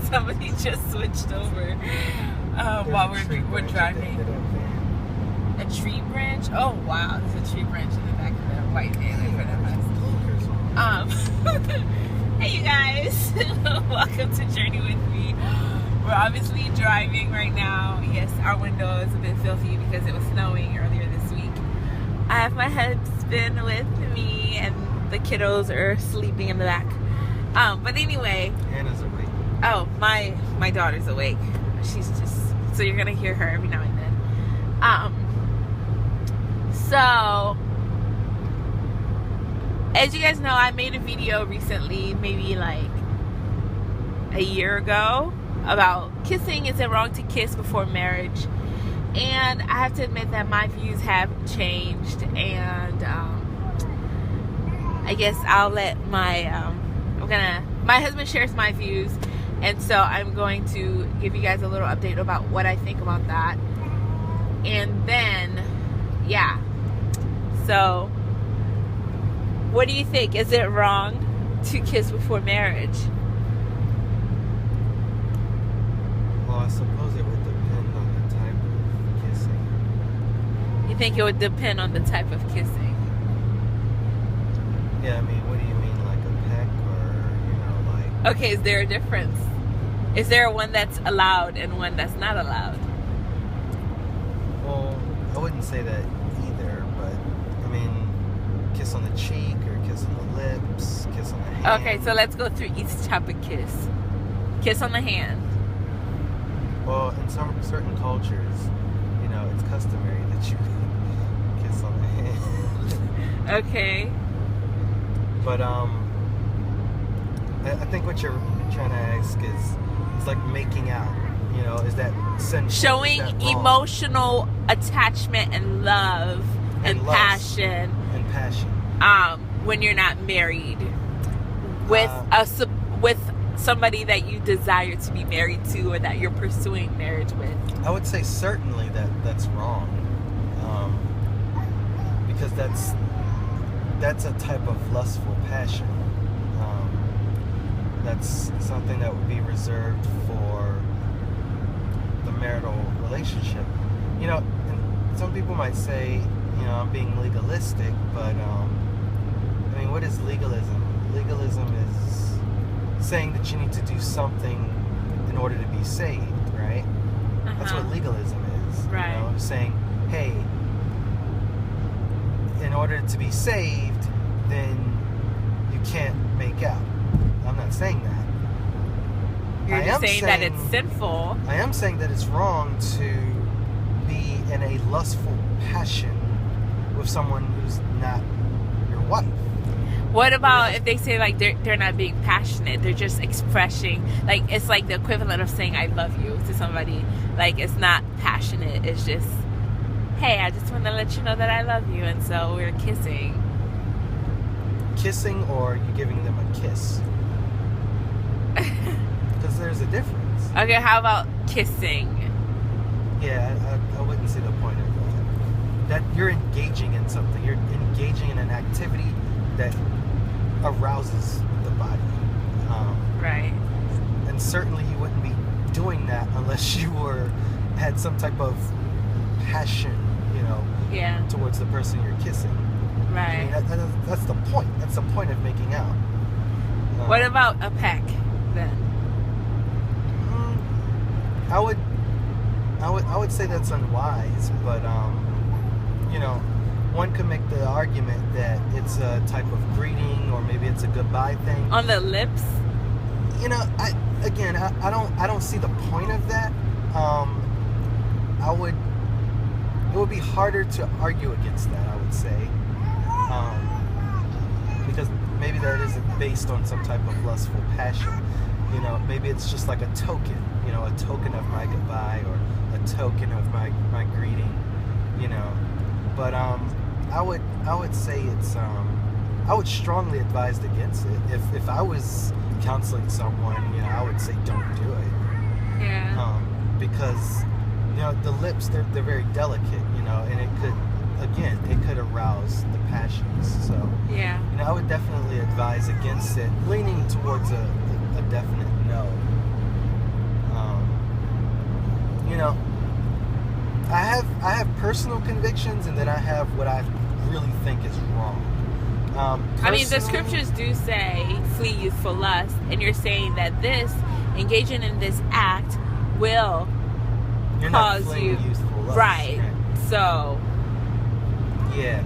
Somebody just switched over while we're driving. A tree branch? Oh wow, there's a tree branch in the back of the white van in front of us. Hey you guys, welcome to Journey with me. We're obviously driving right now. Yes, our window is a bit filthy because it was snowing earlier this week. I have my husband with me and the kiddos are sleeping in the back. But anyway. Hannah's awake. Oh, my daughter's awake. She's just, so you're gonna hear her every now and then. So, as you guys know, I made a video recently, maybe like a year ago, about kissing. Is it wrong to kiss before marriage? And I have to admit that my views have changed, and I guess I'll let my my husband shares my views, and so I'm going to give you guys a little update about what I think about that. And then, yeah. So, what do you think? Is it wrong to kiss before marriage? Well, I suppose it would depend on the type of kissing. You think it would depend on the type of kissing? Yeah, I mean, what do you mean, like a peck or, like... Okay, is there a difference? Is there one that's allowed and one that's not allowed? Well, I wouldn't say that either, but, I mean, kiss on the cheek or kiss on the lips, kiss on the hand. Okay, so let's go through each type of kiss. Kiss on the hand. Well, in some certain cultures, it's customary that you kiss on the hand. Okay. But, I think what you're trying to ask is like making out. Is that sensual? Showing emotional attachment and love and passion. And passion. When you're not married with with somebody that you desire to be married to or that you're pursuing marriage with. I would say certainly that's wrong, because that's a type of lustful passion. That's something that would be reserved for the marital relationship. And some people might say, I'm being legalistic, but I mean, what is legalism? Legalism is saying that you need to do something in order to be saved, right? That's what legalism is. Right. Saying, hey, in order to be saved, then you can't make out. I'm not saying that. You're just saying that it's sinful. I am saying that it's wrong to be in a lustful passion with someone who's not your wife. What about if they say like they're not being passionate, they're just expressing, like it's like the equivalent of saying I love you to somebody. Like it's not passionate, it's just, hey, I just want to let you know that I love you, and so we're kissing. Kissing, or you giving them a kiss? Because there's a difference. Okay, how about kissing? Yeah, I wouldn't see the point of that. That you're engaging in something. You're engaging in an activity that arouses the body. Right. And certainly you wouldn't be doing that unless you had some type of passion, towards the person you're kissing. Right. I mean, that's the point. That's the point of making out. What about a peck then? I would say that's unwise, but one could make the argument that it's a type of greeting, or maybe it's a goodbye thing. On the lips? I don't see the point of that. It would be harder to argue against that, I would say. Because maybe that isn't based on some type of lustful passion. Maybe it's just like a token, a token of my goodbye, or a token of my greeting, But I would say it's I would strongly advise against it. If I was counseling someone, I would say don't do it. Yeah. Because the lips, they're very delicate, and it could arouse the passions. So yeah, I would definitely advise against it, leaning towards a a definite no. I have personal convictions, and then I have what I really think is wrong. I mean, the scriptures do say flee youthful lust, and you're saying that this engaging in this act will cause you youthful lust, right. So yeah,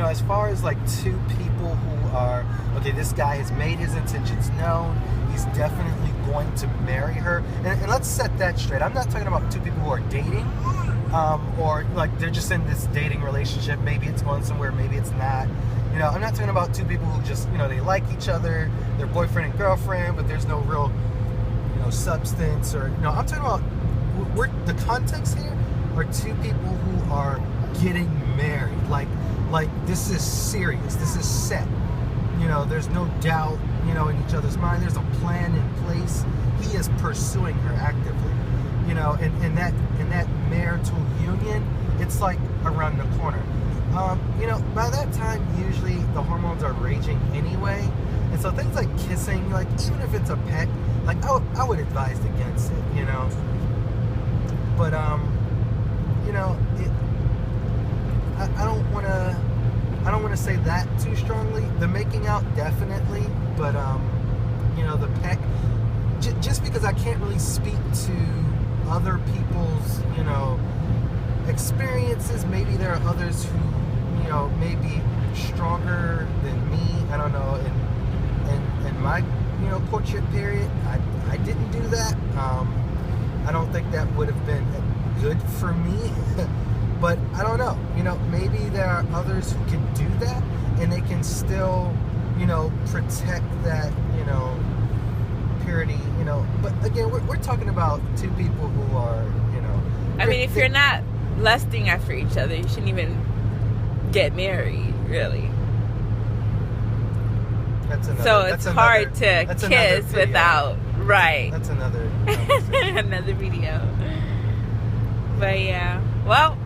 as far as like two people who are okay, this guy has made his intentions known. He's definitely going to marry her, and let's set that straight. I'm not talking about two people who are dating, or like they're just in this dating relationship. Maybe it's going somewhere, maybe it's not. I'm not talking about two people who just they like each other, they're boyfriend and girlfriend, but there's no real substance, or I'm talking about the context here are two people who are getting married. Like this is serious. This is set. There's no doubt, in each other's mind. There's a plan in place. He is pursuing her actively. And that marital union, it's like around the corner. By that time, usually the hormones are raging anyway. And so things like kissing, like even if it's a peck, like I would advise against it, But, I don't want to say that too strongly. The making out, definitely. But, the peck, just because I can't really speak to other people's, experiences. Maybe there are others who, may be stronger than me. I don't know. In my, courtship period, I didn't do that. I don't think that would have been good for me. But I don't know. Maybe there are others who can do that, and they can still, protect that, purity, But again, we're talking about two people who are, I mean, if you're not lusting after each other, you shouldn't even get married, really. So it's hard to kiss without, right. That's another another video. But yeah, well,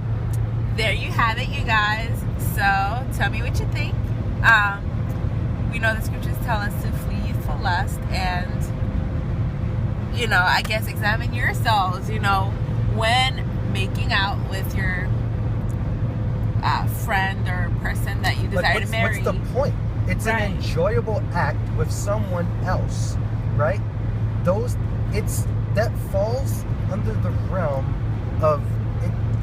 there you have it, you guys. So tell me what you think. We know the scriptures tell us to flee youthful lust, and I guess examine yourselves, when making out with your friend or person that you desire to marry. What's the point? It's right. An enjoyable act with someone else, right? That falls under the realm of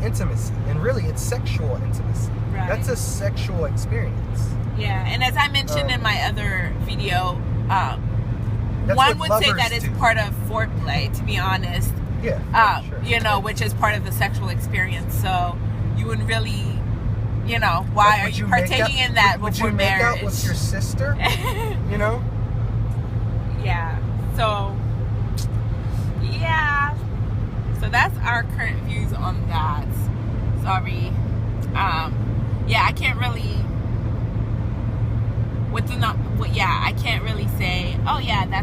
intimacy, and really it's sexual intimacy. Right. That's a sexual experience. Yeah, and as I mentioned in my other video, one would say that it's part of foreplay, to be honest. Yeah, sure. Which is part of the sexual experience. So you wouldn't really, why are you partaking in that before marriage? Would you make out with your sister? Yeah. So, yeah. So that's our current views on that. Sorry. Yeah, I can't really. I can't really say. Oh yeah, that's.